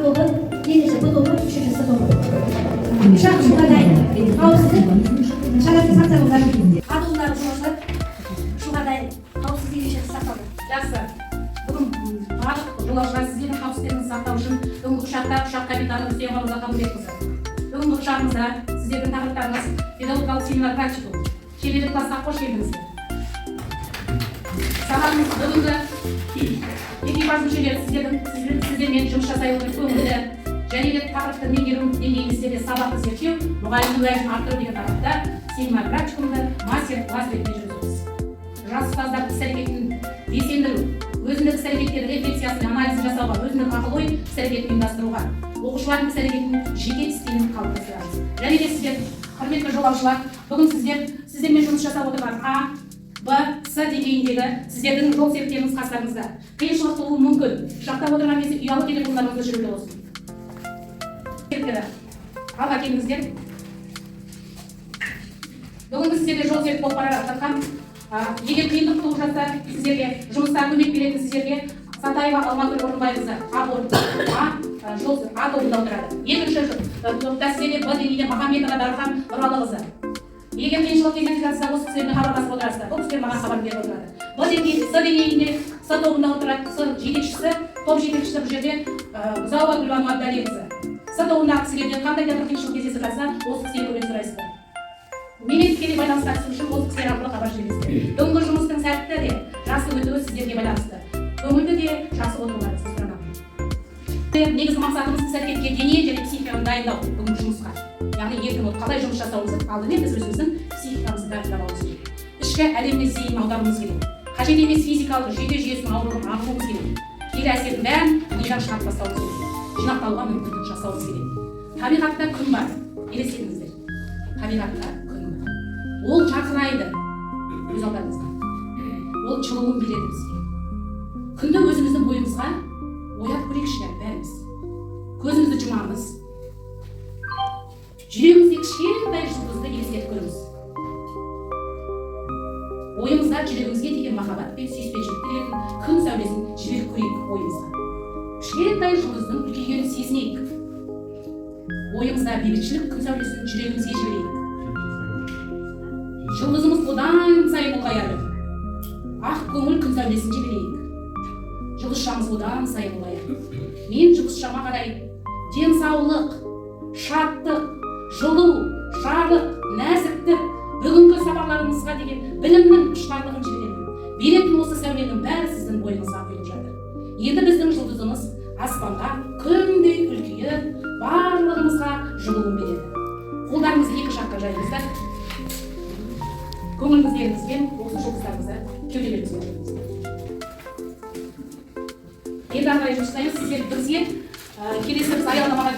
тобы, екінші Б тобы, үшінші С тобы. Шақшыға дайын. Қауіпсіздік шарасы сақтаңыздар. Адымдар жолаушылар шуға дайын. Қауіпсіздік ережесі сақталды. Жақсы. Бүгін барлық жолаушылар сіздердің қауіпсіздігіңізді сақтау үшін бүгінгі ұшақта ұшақ капитаны Рүстем Мырзаханбекқызы. Бүгінгі ұшағымызда сіздердің тақырыптарыңыз педагогикалық семинар практикум. Шеберлік классқа қош келдіңіздер. Сағатымыз бүгінгі экипаж мүшелері сіздермен жұмыс жасай отырып көңілді және де тақырыпты меңгеру деңгейіңізде сабақты зерттеу, мұғалімнің уәжін арттыру деген тақырыпта семинар практикумды мастер-класс ретінде жүргіземіз. Жас ұстаздардың іс-әрекетін белсендіру, өзіндік іс-әрекеттердің рефлексиясын анализін жасауға, өзіндік ақыл-ой іс-әрекетін ұйымдастыруға, оқушылардың іс-әрекетінің жеке стилін қалыптастырамыз. Және де сіздер, құрметті жолаушылар, бүгін сіздермен жұмыс жасап отырған А, Б, С деңгейіндегі сіздердің жол серіктеріңіз қастарыңызда. Қиыншылық болуы мүмкін. Ұшақта отырған кезде ұялы телефондарыңызды жүргізу болсын. Алға келіңіздер. Бүгін сіздерге жол серік болып бара жатқан, егер қиындық туып жатса, сіздерге жұмыста көмек беретін сіздерге Сатаева Алмагүл Орынбайқызы А тобында отырады. Екінші топта сіздерге Б деңгейде Махамбетова Дархан Нұралықызы. Егер қиыншылық келген жатса, осы кісілермен хабарласып отырасыздар. Бұл кісілер маған хабар беріп отырады. Б деңгейде, С деңгейінде С тобында отырады. С жетекшісі, топ жетекшісі бұл жерде Бұзауова Гүлбану Абдалиқызы. С тобындағы кісілерден қандай да бір қиыншылық кездесіп жатса, осы кісіден көмек сұрайсыздар. Менімен тікелей байланысқа түсу үшін осы кісілер арқылы хабар жібересіздер. Бүгінгі жұмыстың сәтті де, жақсы өтуі сіздерге байланысты. Көңілді де, жақсы отыруларыңызды сұранамын. Негізгі мақсатымыз іс-әрекетке дене және психиканы дайындау бүгінгі жұмысқа. Яғни ертең қалай жұмыс жасауымызды алдымен біз өзіміздің психикамызды дайындауымыз керек. Ішкі әлемге зейін аударуымыз керек. Қажет емес физикалық жүйке жүйесінің ауруын аңғаруымыз керек. Кері әсердің бәрін мидан шығарып тастауымыз керек. Жинақтауға мүмкіндік жасауымыз керек. Табиғатта күн бар. Елестетіңіздер. Табиғатта күн бар. Ол жарқырайды өз алдарыңызда. Ол жылуын береді бізге. Күнді өзіміздің бойымызға оят көрейікшілер бәріміз. Көзімізді жұмамыз. Жүрегімізде кішкентай жұлдызды елестетіп көреміз. Ойымызда жүрегімізге деген махаббат пен сүйіспеншілік беретін күн сәулесін жіберіп көрейік ойымызға. Кішкентай жұлдыздың үлкейгенін сезінейік. Ойымызда бейбітшілік күн сәулесін жүрегімізге жіберейік. Жұлдызымыз одан сайын ұлғаяды. Ақ көңіл күн сәулесін жіберейік. Жұлдызшамыз одан сайын ұлғаяды. Мен жұлдызшама қарай денсаулық, шаттық, жылу, жарық, нәзіктік, бүгінгі сапарларыңызға деген білімнің құштарлығын жіберемін. Беретін осы сәуленің бәрі сіздің бойыңызға құйылып жатыр. Енді біздің жұлдызымыз аспанға күндей үлкейіп, барлығымызға жылуын береді. Қолдарыңызды екі жаққа жайыңыздар. Көңіліңіздеріңізбен осы жұлдыздарыңызды кеуделеріңізге қойыңыздар. Енді ары қарай жұмыстаймыз. Сіздер бізге келесі біз аялдамаға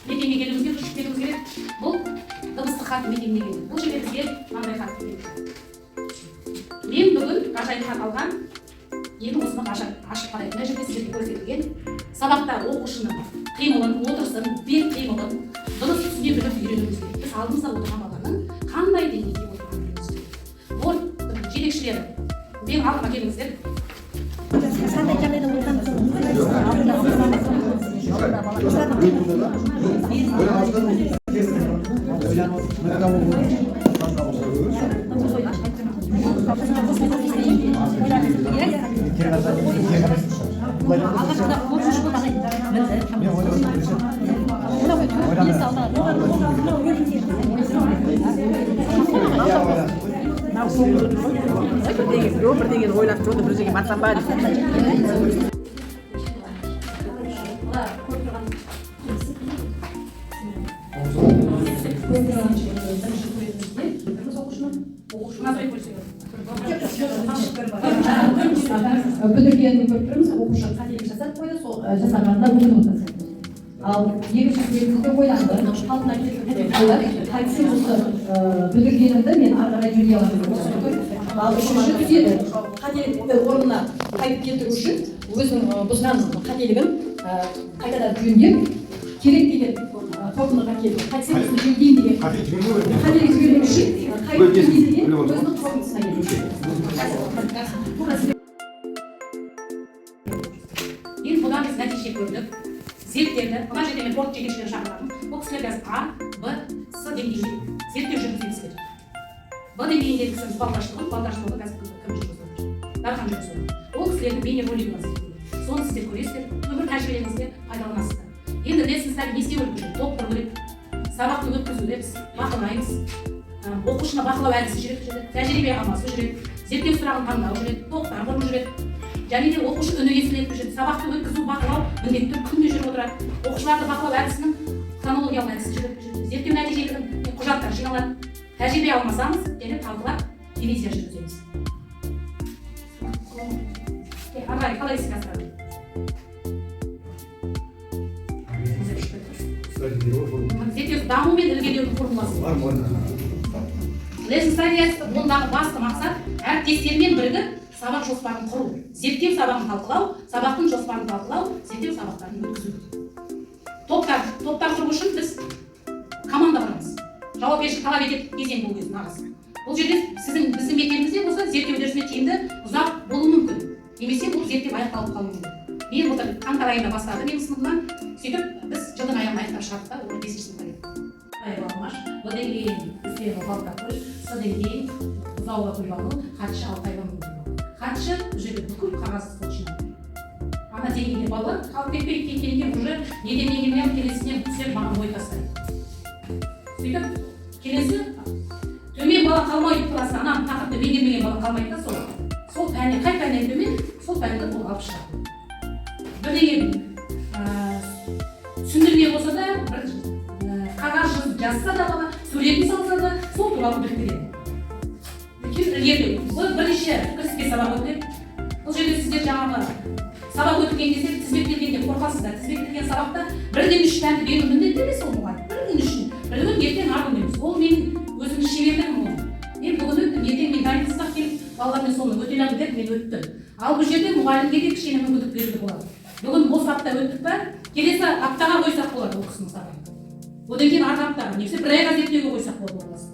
мекенге келуімізге күшік беруіміз керек. Бұл дыбыстық хат мекенге келді. Бұл жерде бізге мынандай хат келді. Мен бүгін ғажайып хат алған. Енді осыны ашып қарайды. Мына жерде сіздерге көрсетілген сабақта оқушының қимылын, отырысын, бет қимылын дұрыс түсіне біліп үйренуіміз керек. Біз алдымызда отырған баланың қандай деңгейде отырғанын білуіміз керек. Борт жетекшілері, мен алдыма келіңіздер. Қандай жағдайда отырғанын бірдеңені ойлап тұрды, бір жерге барсам ба деп. Бүлдіргенін көріп тұрмыз, оқушы қателік жасап қойды, сол жасағанда бүгін отырсыз. Ал екінші кезімізде ойланды, қалпына келтіріп қайтсын осы бүлдіргенімді мен ары қарай жөндей аламын. Ал үшінші түзеді, қателікті орнына қайтып келтіру үшін өзінің бұзған қателігін қайтадан жөндеп, керек деген қорытындыға келді. Қайтсем осыны жөндейін деген қателік жөндеу үшін қайтып жөндейін өзінің қорытындысына келді. Енді бұдан біз нәтиже көрдік. зерттерді мына жерде мен борт жетекшілерін шақырамын. Бұл кісілер қазір А, Б, С деңгейінде зерттеу жүргіземіз керек. Б деңгейіндегі кісіміз балдашылығы қазір кім жүргізіп жатыр? Дархан жүргізіп жатыр. Ол кісілердің бейнеролигі бар зерттеуде. Соны сіздер көресіздер, өмір тәжірибеңізде пайдаланасыздар. Енді lesson study не істеу керек? Топ құру керек. Сабақты өткізуде біз бақылаймыз. Оқушыны бақылау әдісі жүреді, тәжірибе алмасу жүреді, зерттеу сұрағын таңдау жүреді, топтар құру жүреді. Және де оқушы үні естілетін жүреді. Сабақты өткізу, бақылау міндетті күнде жүріп отырады. Оқушыларды бақылау әдісінің хронологиялық әдісі жүреді. Зерттеу нәтижелерін құжаттар жиналады. Тәжірибе алмасаңыз, және талқылап ревизия жүргіземіз. Ағай, қалай іске асырады? Зерттеу даму мен ілгерілеудің формуласы. Lesson study ондағы басты мақсат әріптестермен бірігіп сабақ жоспарын құру, зерттеу сабағын талқылау, сабақтың жоспарын талқылау, зерттеу сабақтарын өткізу. Топтар құру үшін біз команда құрамыз. Жауапкершілік талап ететін кезең бұл кез нағыз. Бұл жерде біздің мектебімізде болса зерттеу үдерісіне тиімді ұзақ болуы мүмкін. Немесе бұл зерттеу аяқталып қалуы мүмкін. Мен былтыр қаңтар айында бастады менің сыныбымнан, сөйтіп біз жылдың аяғында аяқтап шығардық та, ол 5-ші сыныпқа келді. Бұдан кейін үстелі балтақ қой, содан кейін ұзауға қойбағын, хатшы Алтайға мүмкін. Хатшы жүрді бүкіл қағазы жинады. Ана деңгейде балалар қалып кетпей келген уже неден келесінен түсер маған ой тастайды. Сөйтіп келесі төмен бала қалмайды класса, ана тақырыпты меңгермеген бала қалмайды да сол пәннен қай пәннен төмен сол пәнді ол алып шығады. Бірдеңе түсіндірме болса да бір қағаз жазса да бала, суретін салса да сол туралы біліп береді. Бұл бірнеше кіріспе сабақ өтеді. Бұл жерде сіздер жаңағы сабақ өткен кезде тізбектелгенде қорқасыздар. Тізбектелген сабақта бірден 3 пәнді беру міндетті емес ол мұғалім. Бірден 3. Білігін ертең артын емес. Ол менің өзімнің шеберлігім ол. Мен бүгін өттім, ертең мен дайынсыздық келіп балалармен соны өтелемін деп мен өттім. Ал бұл жерде мұғалімге де кішкене мүмкіндік беруге болады. Бүгін бос апта өттік па, келесі аптаға қойсақ болады ол кісінің сабағын. Одан кейін арғы аптаға, немесе бір айға зерттеуге қойсақ болады ол класты.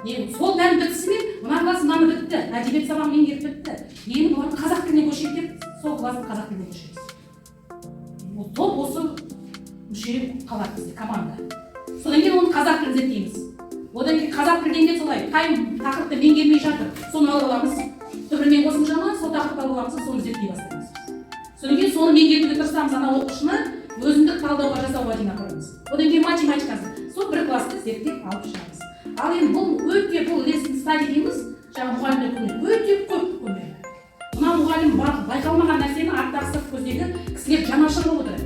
Сол пән бітісімен мына класс мынаны бітті, әдебиет сабағын меңгеріп бітті. Енді оларды қазақ тіліне көшейік деп, сол классын қазақ тіліне көшеміз. Топ осы мүшелі қалады бізде, команда. Содан кейін оны қазақ тілін зерттейміз. Одан кейін қазақ тілінде солай, қай тақырыпты меңгермей жатыр, соны алып аламыз. Түбірмен қосымшама, сол тақырыпты алып аламыз, соны зерттей бастаймыз. Содан кейін соны меңгертуге тырысамыз, ана оқушыны өзіндік талдауға жасауға дейін апарамыз. Одан кейін математикасы, сол бір класты зерттеп алып шығамыз. Ал енді бұл өте бұл lesson study дейміз, жаңа мұғалімдер күні өте көп көмек. Мына мұғалім байқалмаған нәрсені арттағы сырт көздегі кісілер жанашыр болып отыр.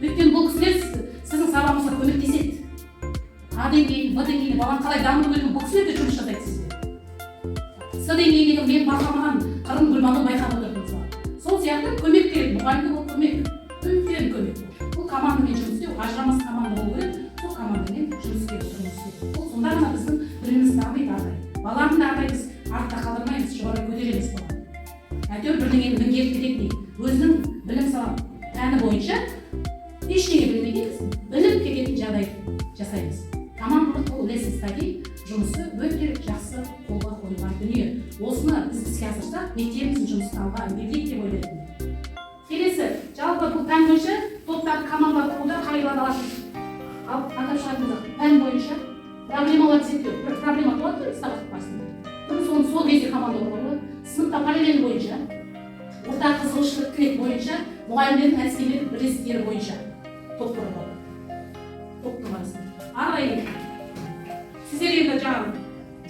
Өйткені бұл кісілер сіздің сабағыңызға көмектеседі. А деңгейін, Б деңгейін, баланы қалай дамыту керек, бұл кісілер де жұмыс жасайды сізге. С деңгейіндегі мен байқалмаған қырын гүлманы байқап отырдым. Сол сияқты көмек керек, мұғалімге бұл көмек, үлкен көмек. Бұл командамен жұмыс істеу, ажырамас команда болу керек, сол командамен жұмыс істеп отырмыз. Сонда ғана біздің біліміміз дамиды ағай. Баланы да ағай біз артта қалдырмаймыз, жоғары көтереміз баланы. Әйтеуір бірдеңені меңгеріп кететіндей, өзінің білім саласы пәні бойынша ештеңе білмегенбіз, біліп кететін жағдай жасаймыз. Командалық бұл lesson study жұмысы өте жақсы қолға қойылған дүние. Осыны біз іске асырсақ, мектебіміздің жұмысын алға ілгерілейді деп ойлаймын. Келесі, жалпы бұл пән бойынша топтарды командалық құруда қағидаларды аласыз. Ал атап шығатынымыз пән бойынша проблемаларды зерттеу. Бір проблема туады ғой сабақ барысында. Соны сол кезде команда құрылады. Сыныпта параллель бойынша, ортақ қызығушылық тілек бойынша, мұғалімдердің әдістемелік бірлестіктері бойынша топ құрылады. Топтың арасында. Ағай, сіздер енді жаңағы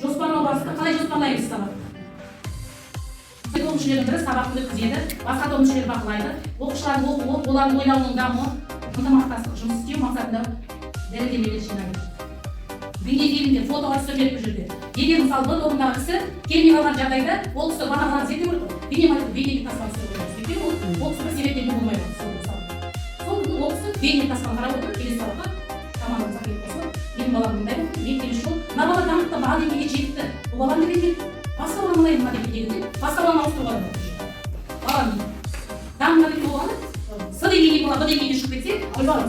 жоспарлау барысында қалай жоспарлаймыз сабақты? Топ мүшелердің бірі сабақты өткізеді, басқа топ мүшелері бақылайды, оқушылардың оқуы, олардың ойлауының дамуы, ынтымақтастық жұмыс істеу мақсатында дәрежелер жинайды. Бейнедегінде фотоға түсіріледі бұл жерде. Егер мысалы бір тобындағы кісі келмей қалған жағдайда ол кісі бағаларын зерттеу керек қой. Бейнеге тасқа түсіру керек. Өйткені ол кісі бір себептен болмайды. Сол ол кісі бейнеге тасқа қарап отырып келесі сабаққа командамызға келіп қосылып, менің балам мындай болды, мен келесі жолы мына бала дамытты, баға деңгейге жетті. Бұл балам деген жетті. Басқа баланы қалай мына деңгейдегінде, басқа баланы ауыстыруға да болады. Балам дамыған деген болғанда, С деңгейде бала Б деңгейіне шығып кетсе, мысалы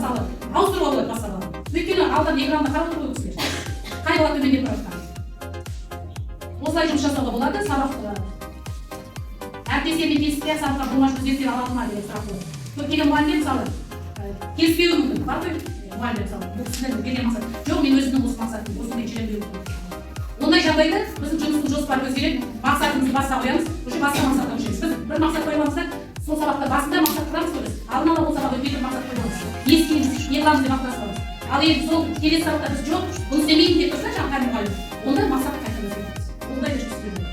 ауыстыруға болады басқа баланы. Өйткені алдан экранда қарап отыр ғой кісілер. Қай бала төмендеп бара жатқан. Осылай жұмыс жасауға болады, сабақта. Әріптестермен келіспей сабаққа болмашы зерттеп ала ма деген сұрақ болады. Көптеген мұғалімдер мысалы келіспеуі мүмкін. Бар ғой, мұғалім мысалы, бұл кісінің берген мақсат. Жоқ, мен өзімнің осы мақсатым, осымен жүремін мүмкін. Ондай жағдайда біздің жұмыстың жоспары өзгереді, мақсатымызды басқа қоямыз, уже басқа мақсатқа көшеміз. Біз бір мақсат қойғанбыз да, сол сабақта басында мақсат қыламыз ғой біз. Алдын ала бұл сабақ өтпей бір мақсат қойғанбыз. Не істейміз, не қыламыз деп мақтасамыз. Ал енді сол келесі сабақта біз жоқ, бұны істемеймін деп тұрса жаңағы пән мұғалім, онда мақсатты қайта өзгертеміз. Ондай да жұмыс істеу.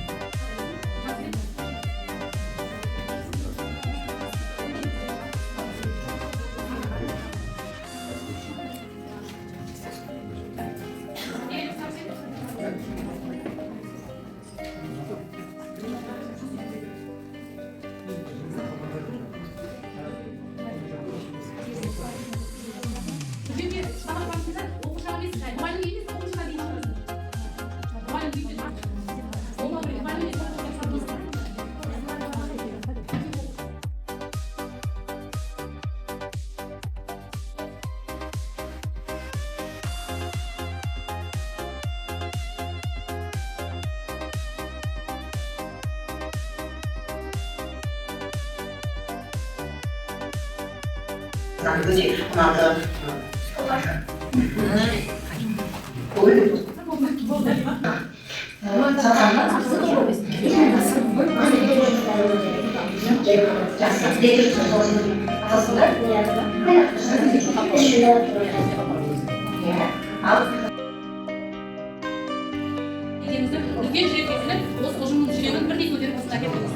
那自己拿着手拿着，我也不。Екеумізді үлкен жүрекке келіп, осы ұжымның жүрегін бірдей көтеріп осында әкелеміз.